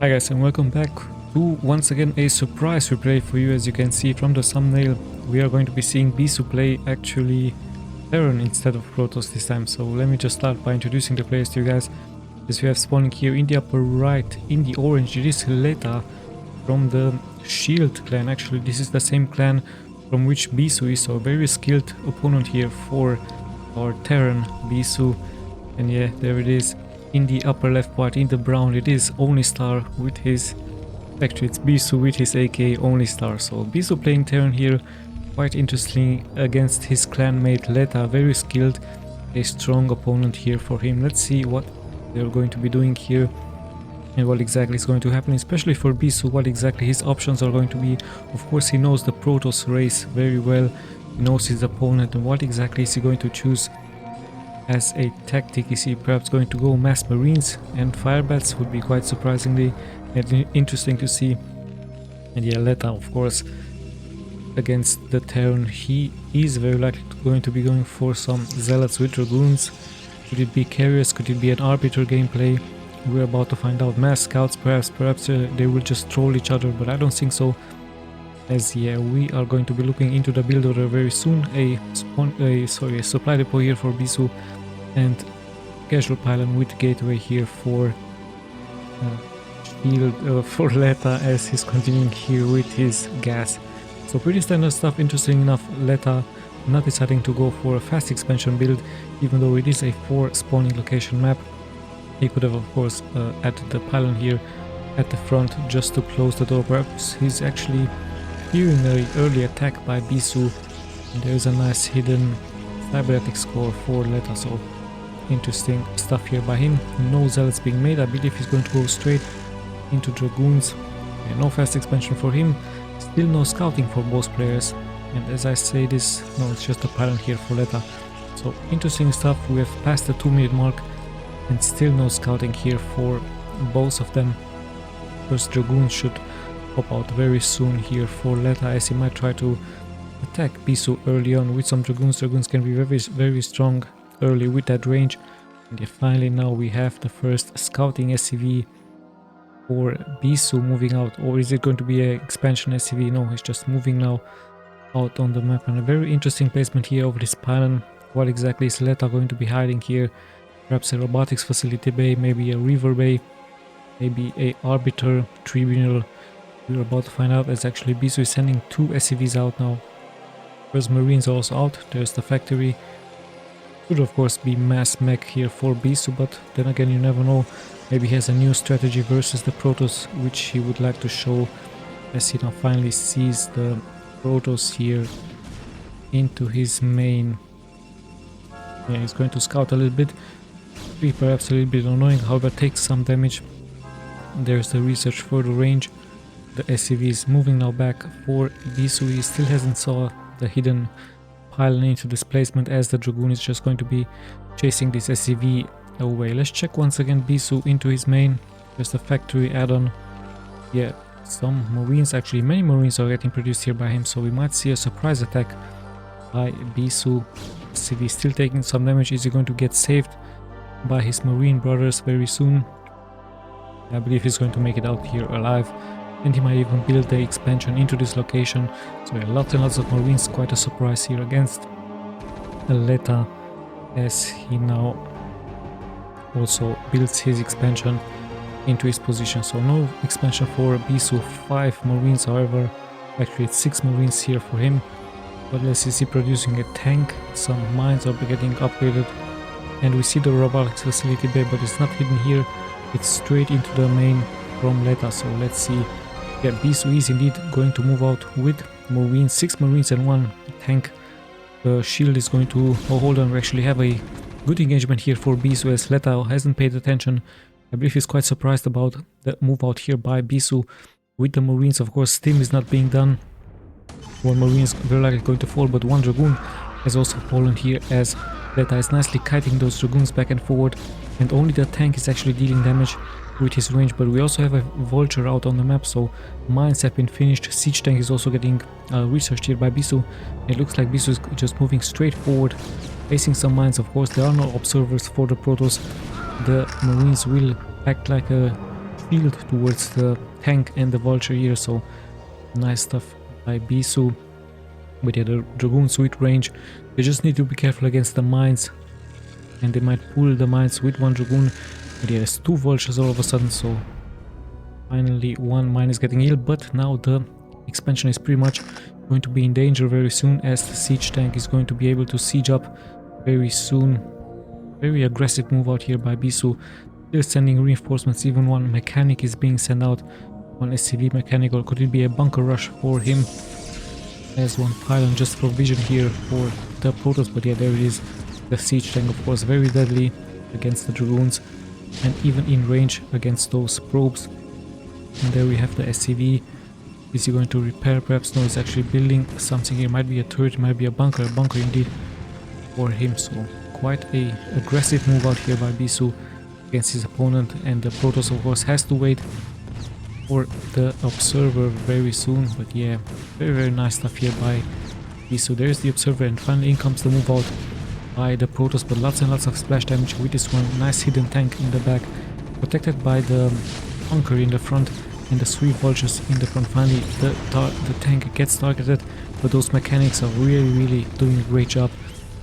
Hi guys, and welcome back to once again a surprise replay for you. As you can see from the thumbnail, we are going to be seeing Bisu play actually Terran instead of Protoss this time. So let me just start by introducing the players to you guys. As we have spawning here in the upper right, in the orange, it is LETA from the Shield clan. Actually, this is the same clan from which Bisu is, so a very skilled opponent here for our Terran Bisu. And yeah, there it is. In the upper left part, in the brown, it is Only Star with his... Actually, it's Bisu with his AK Only Star. So Bisu playing Terran here, quite interesting against his clanmate LETA, very skilled, a strong opponent here for him. Let's see what they're going to be doing here and what exactly is going to happen, especially for Bisu, what exactly his options are going to be. Of course, he knows the Protoss race very well, he knows his opponent, and what exactly is he going to choose as a tactic. Is he perhaps going to go mass marines and firebats? Would be quite surprisingly and interesting to see. And yeah, LETA, of course, against the Terran, he is very likely going to be going for some zealots with dragoons. Could it be carriers? Could it be an arbiter gameplay? We're about to find out. Mass scouts, perhaps they will just troll each other, but I don't think so. As yeah, we are going to be looking into the build order very soon. A supply depot here for Bisu, and casual pylon with gateway here for shield for LETA, as he's continuing here with his gas. So pretty standard stuff. Interesting enough, LETA not deciding to go for a fast expansion build, even though it is a 4 spawning location map. He could have, of course, added the pylon here at the front just to close the door. Perhaps he's actually hearing an early attack by Bisu, and there's a nice hidden cybernetic score for LETA. So interesting stuff here by him. No zealots being made. I believe he's going to go straight into dragoons. And no fast expansion for him. Still no scouting for both players. And as I say this, no, it's just a pylon here for LETA. So interesting stuff. We have passed the 2-minute mark and still no scouting here for both of them. First dragoons should pop out very soon here for LETA, as he might try to attack Bisu early on with some dragoons. Dragoons can be very strong early with that range. And yeah, finally now we have the first scouting SCV for Bisu moving out. Or is it going to be an expansion SCV? No, it's just moving now out on the map. And a very interesting placement here of this pylon. What exactly is LETA going to be hiding here? Perhaps a robotics facility bay, maybe a river bay, maybe a arbiter tribunal. We're about to find out, as actually Bisu is sending 2 SCVs out now. First marines are also out. There's the factory. Could of course be mass mech here for Bisu, but then again, you never know. Maybe he has a new strategy versus the Protoss, which he would like to show, as he now finally sees the Protoss here into his main. Yeah, he's going to scout a little bit. Be perhaps a little bit annoying, however takes some damage. There's the research for the range. The SCV is moving now back for Bisu. He still hasn't saw the hidden pylon into displacement, as the dragoon is just going to be chasing this SCV away. Let's check once again Bisu into his main. There's the factory add-on. Yeah, some marines, actually many marines are getting produced here by him, so we might see a surprise attack by Bisu. SCV still taking some damage. Is he going to get saved by his marine brothers very soon? I believe he's going to make it out here alive, and he might even build the expansion into this location. So yeah, lots and lots of marines. Quite a surprise here against LETA, as he now also builds his expansion into his position. So no expansion for Bisu. 5 marines, however. Actually it's 6 marines here for him. But let's see, producing a tank. Some mines are getting upgraded, and we see the robotics facility bay, but it's not hidden here. It's straight into the main from LETA. So let's see. Yeah, Bisu is indeed going to move out with marines, 6 marines and 1 tank. The shield is going to hold on. We actually have a good engagement here for Bisu, as LETA hasn't paid attention. I believe he's quite surprised about the move out here by Bisu with the marines. Of course, steam is not being done. 1 marine is very likely going to fall, but 1 dragoon has also fallen here, as LETA is nicely kiting those dragoons back and forward, and only the tank is actually dealing damage with his range. But we also have a vulture out on the map, so mines have been finished. Siege tank is also getting researched here by Bisu. It looks like Bisu is just moving straight forward, facing some mines. Of course, there are no observers for the Protoss. The marines will act like a field towards the tank and the vulture here, so nice stuff by Bisu. But yeah, the dragoons with range, they just need to be careful against the mines, and they might pull the mines with one dragoon. But yeah, there's two vultures all of a sudden, so finally one mine is getting healed. But now the expansion is pretty much going to be in danger very soon, as the siege tank is going to be able to siege up very soon. Very aggressive move out here by Bisu. Still sending reinforcements, even one mechanic is being sent out, one SCV mechanical. Could it be a bunker rush for him? There's one pylon just for vision here for the Protoss, but yeah, there it is. The siege tank, of course, very deadly against the dragoons, and even in range against those probes. And there we have the SCV. Is he going to repair? Perhaps no, he's actually building something here. Might be a turret, might be a bunker indeed for him. So quite a aggressive move out here by Bisu against his opponent, and the Protoss, of course, has to wait for the observer very soon. But yeah, very nice stuff here by Bisu. There's the observer, and finally in comes the move out by the Protoss, but lots and lots of splash damage with this one. Nice hidden tank in the back, protected by the bunker in the front and the 3 vultures in the front. Finally the tank gets targeted, but those mechanics are really doing a great job,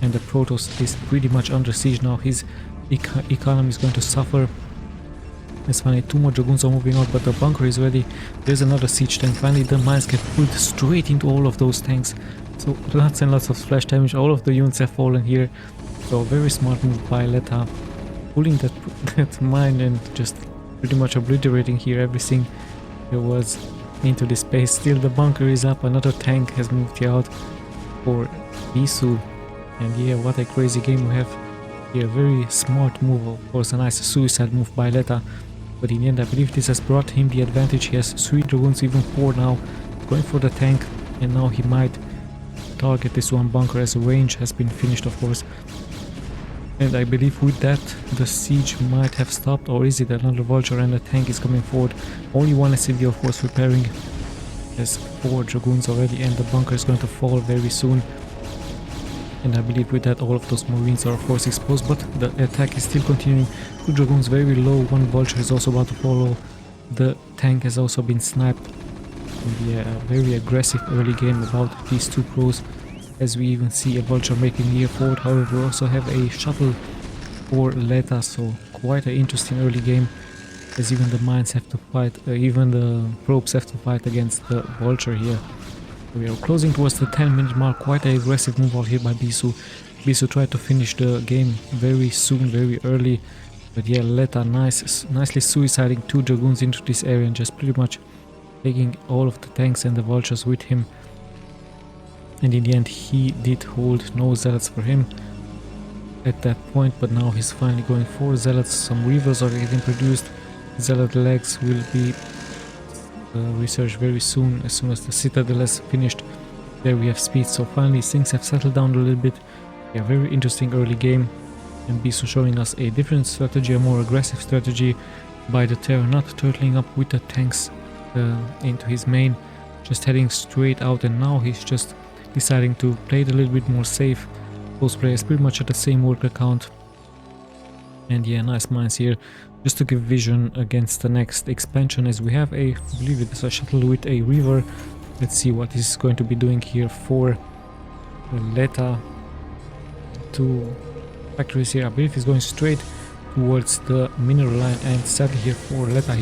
and the Protoss is pretty much under siege now. His economy is going to suffer. It's finally 2 more dragoons are moving out, but the bunker is ready. There's another siege tank. Finally the mines get pulled straight into all of those tanks, so lots and lots of splash damage. All of the units have fallen here, so very smart move by LETA, pulling that mine and just pretty much obliterating here everything there was into this space. Still the bunker is up, another tank has moved here out for Bisu, and yeah, what a crazy game we have here. Very smart move, of course, a nice suicide move by LETA, but in the end I believe this has brought him the advantage. He has 3 dragoons, even 4 now, going for the tank, and now he might target this one bunker as range has been finished, of course. And I believe with that the siege might have stopped, or is it another vulture and the tank is coming forward? Only one SCV, of course, repairing. There's 4 dragoons already, and the bunker is going to fall very soon. And I believe with that all of those marines are of course exposed, but the attack is still continuing. 2 dragoons very low, 1 vulture is also about to follow. The tank has also been sniped. And yeah, a very aggressive early game about these 2 pros, as we even see a vulture making near forward. However, we also have a shuttle for LETA, so quite an interesting early game, as even the mines have to fight, even the probes have to fight against the vulture here. We are closing towards the 10-minute mark. Quite an aggressive move out here by Bisu. Bisu tried to finish the game very soon, very early, but yeah, LETA nicely suiciding 2 dragoons into this area and just pretty much taking all of the tanks and the vultures with him. And in the end he did hold no zealots for him at that point, but now he's finally going for zealots. Some reavers are getting produced. Zealot legs will be researched very soon, as soon as the citadel is finished. There we have speed, so finally things have settled down a little bit. Yeah, very interesting early game, and Bisu showing us a different strategy, a more aggressive strategy by the Terran, not turtling up with the tanks into his main, just heading straight out, and now he's just deciding to play it a little bit more safe. Those players pretty much at the same worker count, and yeah, nice mines here just to give vision against the next expansion, as we have I believe it's a shuttle with a river. Let's see what he's going to be doing here for LETA. 2 factories here. I believe he's going straight towards the mineral line, and sadly here for LETA,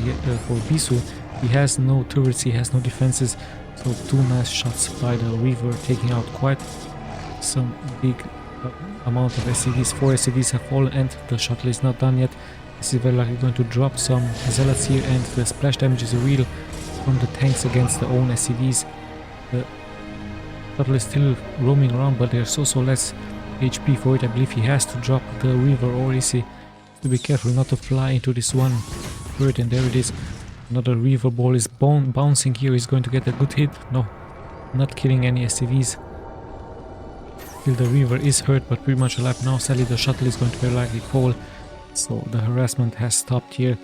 for Bisu, he has no turrets, he has no defenses, so 2 nice shots by the river, taking out quite some big amount of SCVs. 4 SCVs have fallen, and the shuttle is not done yet. This is very likely going to drop some zealots here, and the splash damage is real from the tanks against their own SCVs. The shuttle is still roaming around, but there's also less HP for it. I believe he has to drop the river, or is he to be careful not to fly into this one turret, and there it is. Another river ball is bouncing here. He's going to get a good hit. No, not killing any SCVs. Still the river is hurt, but pretty much alive now. Sadly the shuttle is going to very likely fall, so the harassment has stopped here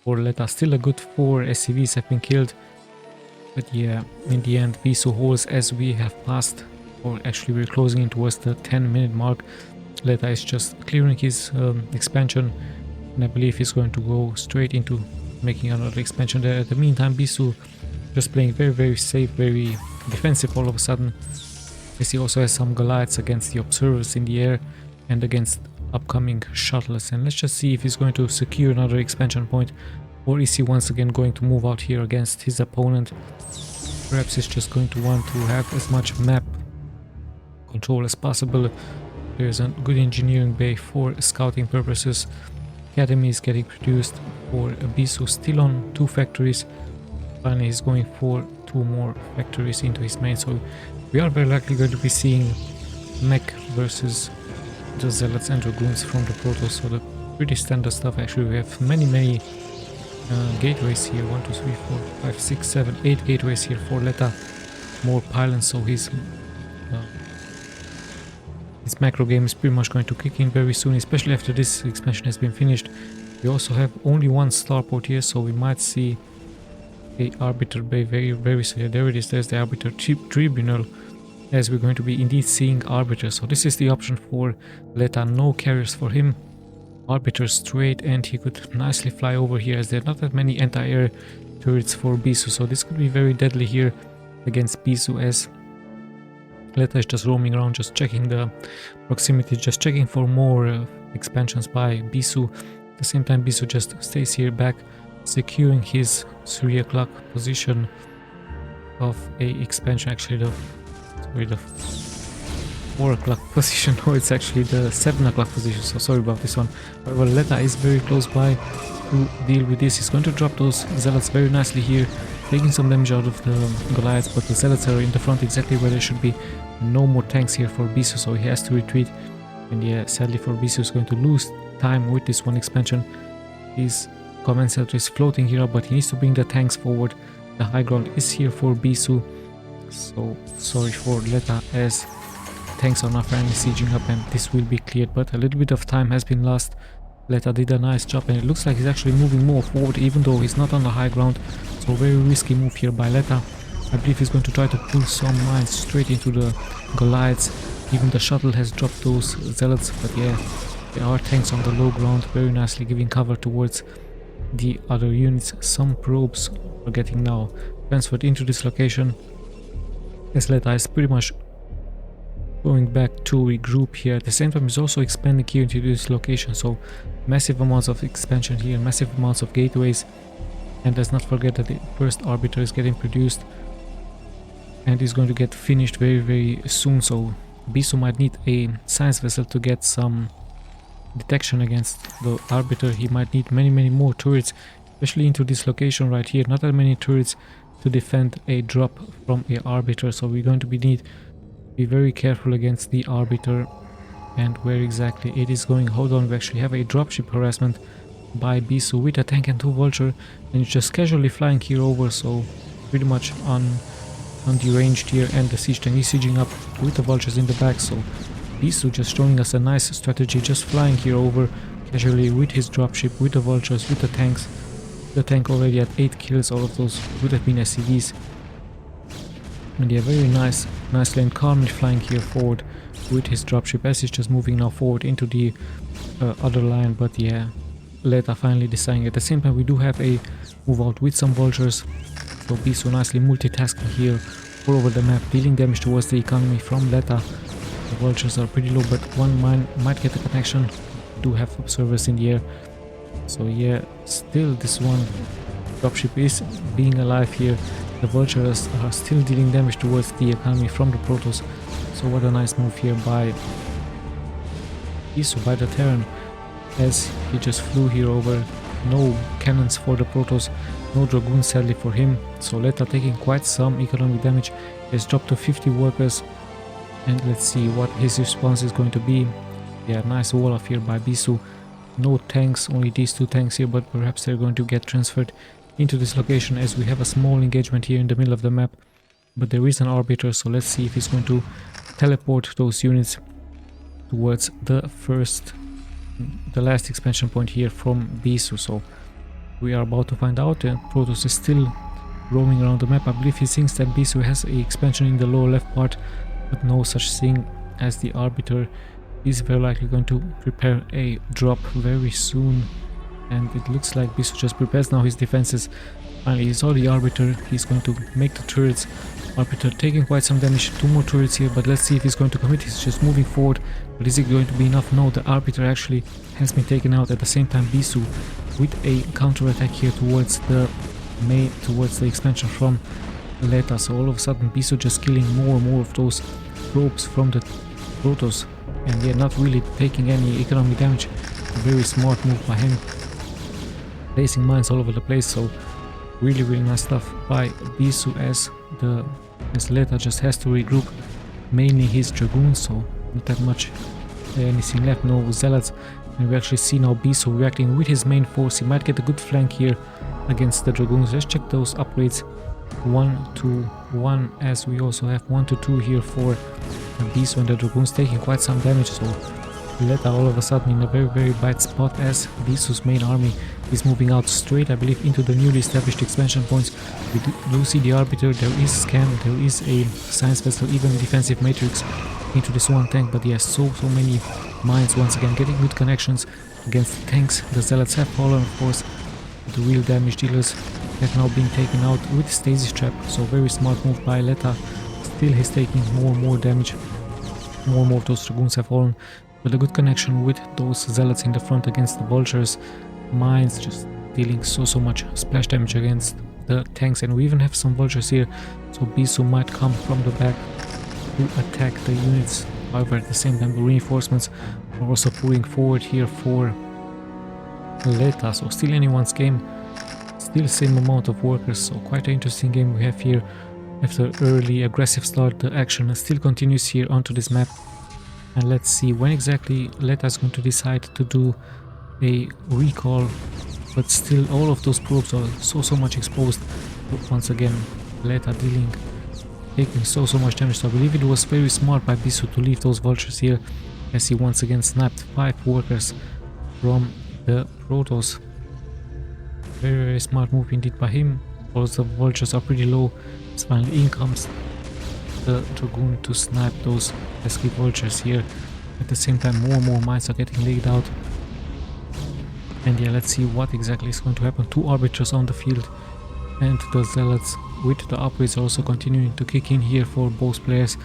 for LETA. Still a good 4 SCVs have been killed, but yeah, in the end Bisu holds, as we have passed, or actually we're closing in towards the 10-minute mark. LETA is just clearing his expansion, and I believe he's going to go straight into making another expansion there. At the meantime, Bisu just playing very safe, very defensive all of a sudden, as he also has some Goliaths against the observers in the air and against upcoming shuttles. And let's just see if he's going to secure another expansion point, or is he once again going to move out here against his opponent. Perhaps he's just going to want to have as much map control as possible. There's a good engineering bay for scouting purposes. Academy is getting produced for Bisu, still on 2 factories. Finally he's going for 2 more factories into his main, so we are very likely going to be seeing mech versus the Zealots and Dragoons from the Protoss. So the pretty standard stuff. Actually, we have many gateways here. 1 2 3 4 5 6 7 8 gateways here for LETA. More pylons, so his macro game is pretty much going to kick in very soon, especially after this expansion has been finished. We also have only 1 starport here, so we might see a Arbiter Bay very soon. There it is, there's the Arbiter Tribunal, as we're going to be indeed seeing Arbiter. So this is the option for LETA. No carriers for him, Arbiter straight, and he could nicely fly over here, as there are not that many anti-air turrets for Bisu. So this could be very deadly here against Bisu, as LETA is just roaming around, just checking the proximity, just checking for more expansions by Bisu. At the same time, Bisu just stays here back, securing his 3 o'clock position of a expansion. Actually the 4 o'clock position. No, it's actually the 7 o'clock position, so sorry about this one. However, LETA is very close by to deal with this. He's going to drop those Zealots very nicely here, taking some damage out of the Goliaths, but the Zealots are in the front exactly where they should be. No more tanks here for Bisu, so he has to retreat. And yeah, sadly for Bisu, is going to lose time with this one expansion. His command center is floating here up, but he needs to bring the tanks forward. The high ground is here for Bisu, so sorry for LETA, as tanks are not finally sieging up and this will be cleared, but a little bit of time has been lost. LETA did a nice job, and it looks like he's actually moving more forward even though he's not on the high ground. So very risky move here by LETA. I believe he's going to try to pull some mines straight into the Goliaths. Even the shuttle has dropped those Zealots, but yeah, there are tanks on the low ground, very nicely giving cover towards the other units. Some probes are getting now transferred into this location, as LETA is pretty much going back to regroup here. At the same time, he's also expanding here into this location, so massive amounts of expansion here, massive amounts of gateways. And let's not forget that the first Arbiter is getting produced and is going to get finished very soon, so Bisu might need a science vessel to get some detection against the Arbiter. He might need many more turrets, especially into this location right here. Not that many turrets to defend a drop from a Arbiter, so we're going to need to be very careful against the Arbiter. And where exactly it is going, hold on, we actually have a dropship harassment by Bisu with a tank and 2 vulture, and it's just casually flying here over, so pretty much deranged here, and the siege tank is sieging up with the vultures in the back. So Bisu just showing us a nice strategy, just flying here over casually with his dropship, with the vultures, with the tanks. The tank already at 8 kills, all of those would have been SCVs. And yeah, very nicely and calmly flying here forward with his dropship, as he's just moving now forward into the other line. But yeah, LETA finally deciding. At the same time, we do have a move out with some vultures, so Bisu nicely multitasking here all over the map, dealing damage towards the economy from LETA. The vultures are pretty low, but one mine might get a connection. We do have observers in the air, so yeah, still this one dropship is being alive here. The vultures are still dealing damage towards the economy from the Protoss. So what a nice move here by Bisu, by the Terran, as he just flew here over. No cannons for the Protoss, no Dragoons sadly for him. So LETA taking quite some economic damage. He has dropped to 50 workers, and let's see what his response is going to be. Yeah, nice wall off here by Bisu. No tanks, only these 2 tanks here, but perhaps they're going to get transferred into this location, as we have a small engagement here in the middle of the map. But there is an Arbiter, so let's see if he's going to teleport those units towards the last expansion point here from Bisu. So we are about to find out. Protoss is still roaming around the map. I believe he thinks that Bisu has a expansion in the lower left part, but no such thing, as the Arbiter is very likely going to prepare a drop very soon and it looks like Bisu just prepares now his defenses. Finally, he saw the Arbiter, he's going to make the turrets. Arbiter taking quite some damage, 2 more turrets here, but let's see if he's going to commit. He's just moving forward, but is it going to be enough? No, the Arbiter actually has been taken out. At the same time, Bisu with a counter attack here towards the main, towards the expansion from LETA. So all of a sudden Bisu just killing more and more of those probes from the Protoss, and yeah, not really taking any economic damage. A very smart move by him, placing mines all over the place. So really nice stuff by Bisu as LETA just has to regroup mainly his Dragoons, so not that much anything left, no Zealots. And we actually see now Bisu reacting with his main force. He might get a good flank here against the Dragoons. Let's check those upgrades. 1 to 1, as we also have 1 to 2 here for Bisu, and the Dragoons taking quite some damage. So LETA all of a sudden in a very bad spot, as Bisu's main army is moving out straight, I believe, into the newly established expansion points. We do see the Arbiter, there is Scan, there is a Science Vessel, even defensive matrix into this one tank, but yes, so many mines once again, getting good connections against the tanks. The Zealots have fallen, of course. The real damage dealers have now been taken out with Stasis Trap, so very smart move by LETA. Still he's taking more and more damage, more and more of those Dragoons have fallen, but a good connection with those Zealots in the front against the Vultures. Mines just dealing so much splash damage against the tanks, and we even have some Vultures here, so Bisu might come from the back to attack the units. However, at the same time, the reinforcements are also pulling forward here for LETA, so still anyone's game, still same amount of workers, so quite an interesting game we have here. After early aggressive start, the action still continues here onto this map, and let's see when exactly LETA is going to decide to do a recall, but still all of those probes are so much exposed. But once again, LETA taking so much damage, so I believe it was very smart by Bisu to leave those Vultures here, as he once again snapped 5 workers from the Protoss. Very smart move indeed by him. Because the Vultures are pretty low, so finally in comes the Dragoon to snipe those pesky Vultures here. At the same time, more and more mines are getting laid out, and yeah, let's see what exactly is going to happen. 2 Arbiters on the field, and the Zealots with the upgrades also continuing to kick in here for both players.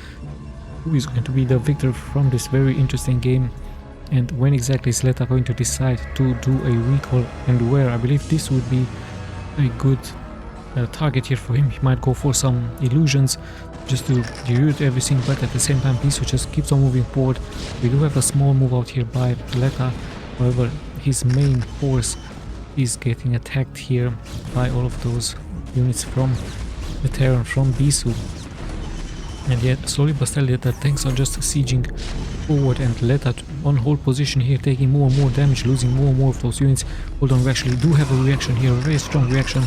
Who is going to be the victor from this very interesting game, and when exactly is LETA going to decide to do a recall, and where? I believe this would be a good target here for him. He might go for some illusions just to dilute everything, but at the same time Bisu just keeps on moving forward. We do have a small move out here by LETA, however his main force is getting attacked here by all of those units from the Terran, from Bisu. And yet slowly but steadily the tanks are just sieging forward, and LETA on hold position here, taking more and more damage, losing more and more of those units. Hold on, we actually do have a reaction here, a very strong reaction,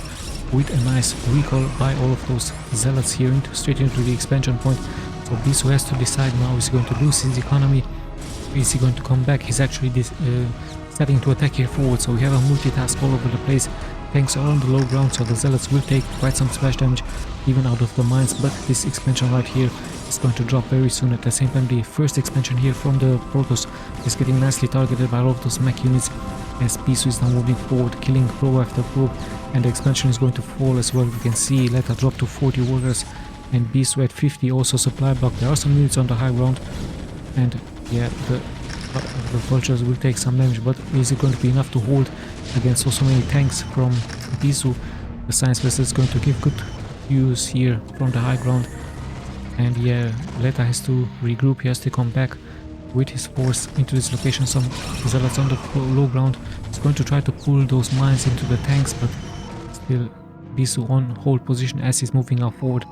with a nice recall by all of those Zealots here straight into the expansion point. So Bisu has to decide now, is he going to lose his economy, is he going to come back? He's actually starting to attack here forward, so we have a multitask all over the place. Tanks are on the low ground, so the Zealots will take quite some splash damage even out of the mines, but this expansion right here is going to drop very soon. At the same time, the first expansion here from the Protoss is getting nicely targeted by all of those mech units, as Bisu is now moving forward, killing probe after probe, and the expansion is going to fall as well. We can see LETA drop to 40 workers and Bisu at 50, also supply block. There are some units on the high ground, and yeah, the Vultures will take some damage, but is it going to be enough to hold against so many tanks from Bisu? The Science Vessel is going to give good use here from the high ground, and yeah, LETA has to regroup, he has to come back with his force into this location. Some Zealots on the low ground is going to try to pull those mines into the tanks, but still Bisu on hold position as he's moving out forward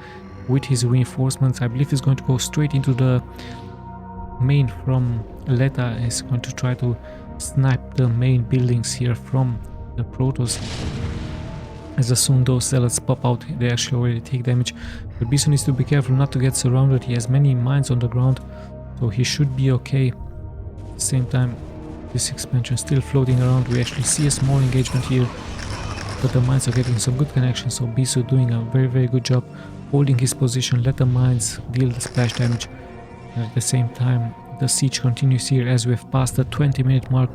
with his reinforcements. I believe he's going to go straight into the main from LETA, is going to try to snipe the main buildings here from the Protoss. As soon those Zealots pop out, they actually already take damage, but Bisu needs to be careful not to get surrounded. He has many mines on the ground, so he should be okay. At the same time, this expansion still floating around. We actually see a small engagement here, but the mines are getting some good connections, so Bisu doing a very good job holding his position, let the mines deal the splash damage. And at the same time, the siege continues here as we have passed the 20-minute mark.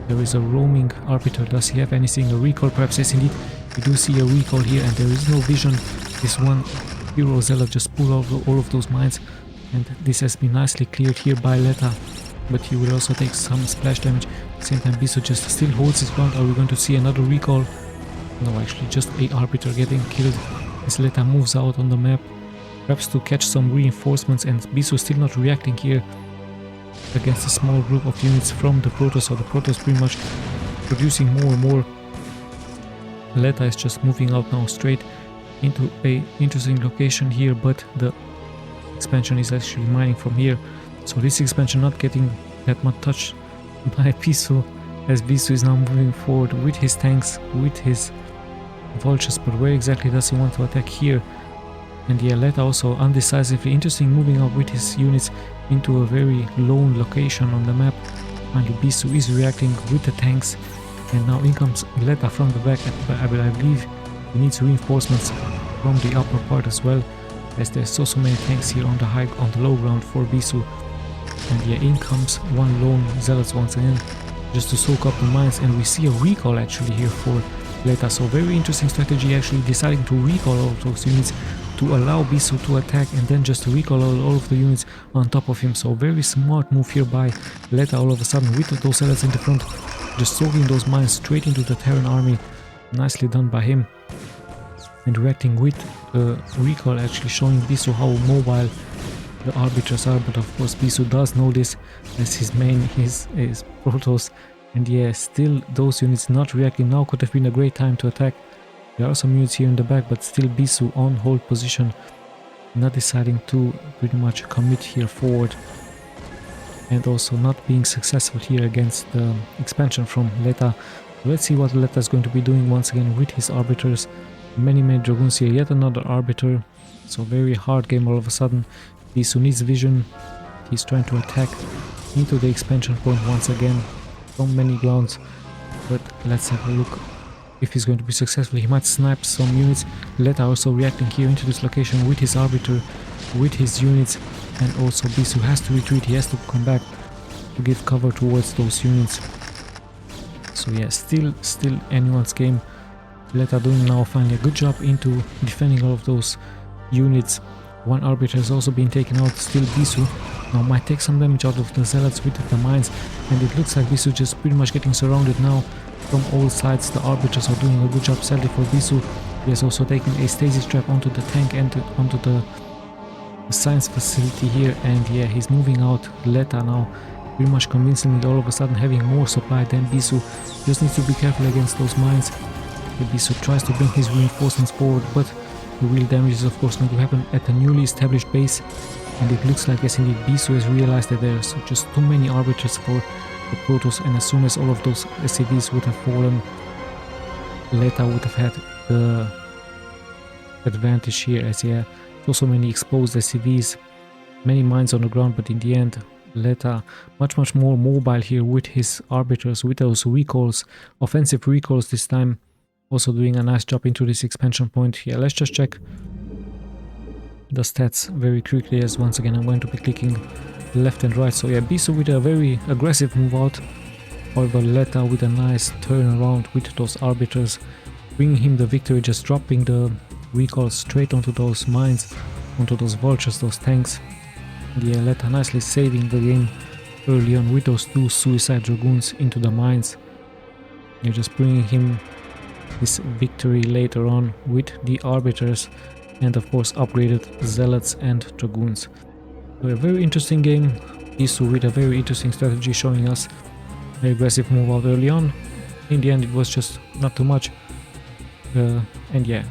There is a roaming arbiter. Does he have anything? A recall perhaps? Yes indeed. We do see a recall here and there is no vision. This one hero zealot just pulled out all of those mines. And this has been nicely cleared here by LETA. But he will also take some splash damage. At the same time BISU just still holds his ground. Are we going to see another recall? No, actually just a arbiter getting killed as LETA moves out on the map. Perhaps to catch some reinforcements, and BISU still not reacting here against a small group of units from the Protoss. So the Protoss pretty much producing more and more. LETA is just moving out now straight into a interesting location here, but the expansion is actually mining from here. So this expansion not getting that much touch by BISU, as BISU is now moving forward with his tanks, with his vultures. But where exactly does he want to attack here? And yeah, LETA also undecisively interesting, moving out with his units into a very lone location on the map. Finally BISU is reacting with the tanks, and now in comes LETA from the back. I believe he needs reinforcements from the upper part as well, as there's so many tanks here on the low ground for BISU. And yeah, in comes one lone zealot once again, just to soak up the mines, and we see a recall actually here for LETA. So very interesting strategy, actually deciding to recall all of those units to allow BISU to attack, and then just recall all of the units on top of him. So very smart move here by LETA all of a sudden, with those zealots in the front, just soaking those mines straight into the Terran army. Nicely done by him. And reacting with the recall, actually showing BISU how mobile the arbiters are. But of course BISU does know this, as his main is Protoss. And yeah, still those units not reacting. Now could have been a great time to attack. There are some units here in the back, but still BISU on hold position, not deciding to pretty much commit here forward, and also not being successful here against the expansion from LETA. Let's see what LETA is going to be doing once again with his arbiters. Many dragoons here, yet another arbiter. So very hard game all of a sudden. BISU needs vision. He's trying to attack into the expansion point once again from many grounds, but let's have a look if he's going to be successful. He might snipe some units. LETA also reacting here into this location with his arbiter, with his units, and also BISU has to retreat. He has to come back to give cover towards those units. So yeah, still anyone's game. LETA doing now finally a good job into defending all of those units. One arbiter has also been taken out. Still BISU now might take some damage out of the zealots with the mines, and it looks like BISU just pretty much getting surrounded now from all sides. The arbiters are doing a good job. Sadly for BISU, he has also taken a stasis trap onto the tank and onto the science facility here, and yeah, he's moving out. LETA now pretty much convincingly all of a sudden having more supply than BISU. Just needs to be careful against those mines. BISU tries to bring his reinforcements forward, but the real damage is of course going to happen at the newly established base, and it looks like, yes indeed, BISU has realized that there's just too many arbiters for the Protoss, and as soon as all of those SCVs would have fallen, LETA would have had the advantage here, as yeah, so many exposed SCVs, many mines on the ground. But in the end, LETA much more mobile here with his arbiters, with those recalls, offensive recalls this time. Also doing a nice job into this expansion point here. Let's just check the stats very quickly, as once again I'm going to be clicking left and right. So yeah, BISU with a very aggressive move out, however LETA with a nice turn around with those arbiters, bringing him the victory, just dropping the recall straight onto those mines, onto those vultures, those tanks. Yeah, LETA nicely saving the game early on with those two suicide dragoons into the mines. You're just bringing him this victory later on with the arbiters and of course upgraded zealots and dragoons. So a very interesting game. BISU with a very interesting strategy, showing us an aggressive move out early on. In the end it was just not too much, and yeah,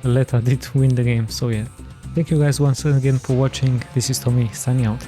LETA did win the game. So yeah, thank you guys once again for watching. This is Tommy signing out.